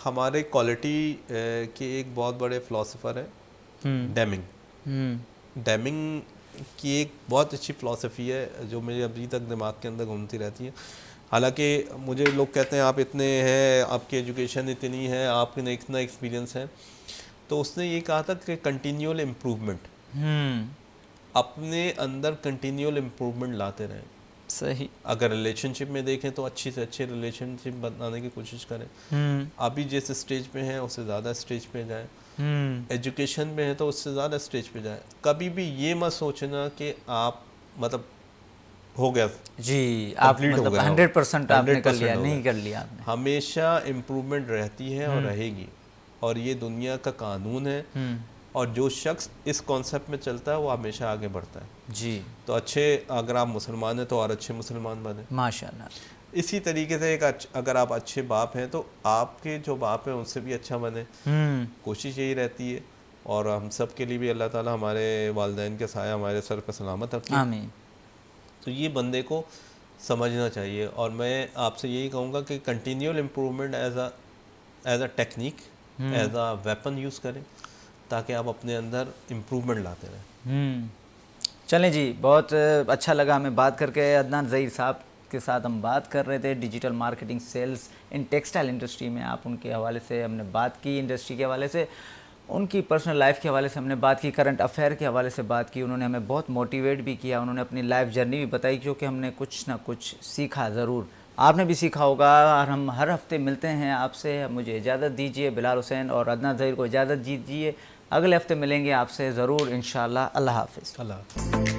हमारे क्वालिटी के एक बहुत बड़े फ़िलासफ़र हैं डेमिंग की एक बहुत अच्छी फ़िलासफ़ी है जो मेरे अभी तक दिमाग के अंदर घूमती रहती है। हालांकि मुझे लोग कहते हैं आप इतने हैं, आपकी एजुकेशन इतनी है, आपने इतना एक्सपीरियंस है, तो उसने ये कहा था कि कंटिन्यूअल इम्प्रूवमेंट, अपने अंदर कंटिन्यूअल इम्प्रूवमेंट लाते रहें। सही। अगर रिलेशनशिप में देखें तो अच्छी से अच्छी रिलेशनशिप बनाने की कोशिश करें। अभी जिस स्टेज पे हैं उससे ज़्यादा स्टेज पे जाएं। एजुकेशन में है तो उससे ज़्यादा स्टेज पे जाएं। कभी भी ये मत सोचना कि आप मतलब हो गया जी, आप मतलब 100% आपने कर लिया, नहीं कर लिया आपने। हमेशा इम्प्रूवमेंट रहती है और रहेगी, और ये दुनिया का कानून है, और जो शख्स इस कॉन्सेप्ट में चलता है वो हमेशा आगे बढ़ता है। जी। तो अच्छे, अगर आप मुसलमान हैं तो और अच्छे मुसलमान बने माशाल्लाह। इसी तरीके से अगर आप अच्छे बाप हैं तो आपके जो बाप हैं उनसे भी अच्छा बने, कोशिश यही रहती है। और हम सब के लिए भी अल्लाह ताला हमारे वालिदैन के साया हमारे सर पर सलामत रखे, आमीन। तो ये बंदे को समझना चाहिए। और मैं आपसे यही कहूँगा कि continual improvement as a technique, as a weapon use करें ताकि आप अपने अंदर इम्प्रूवमेंट लाते रहें। चलें जी, बहुत अच्छा लगा हमें बात करके। अदनान ज़हीर साहब के साथ हम बात कर रहे थे digital marketing sales in textile industry में। आप उनके हवाले से हमने बात की, इंडस्ट्री के हवाले से, उनकी पर्सनल लाइफ के हवाले से हमने बात की, करंट अफेयर के हवाले से बात की। उन्होंने हमें बहुत मोटिवेट भी किया, उन्होंने अपनी लाइफ जर्नी भी बताई, क्योंकि हमने कुछ ना कुछ सीखा ज़रूर। आपने भी सीखा होगा। और हम हर हफ्ते मिलते हैं आपसे। मुझे इजाज़त दीजिए, बिलाल हुसैन और अदनान ज़हीर को इजाज़त दीजिए। अगले हफ्ते मिलेंगे आपसे ज़रूर इंशाअल्लाह। अल्लाह हाफ़िज़।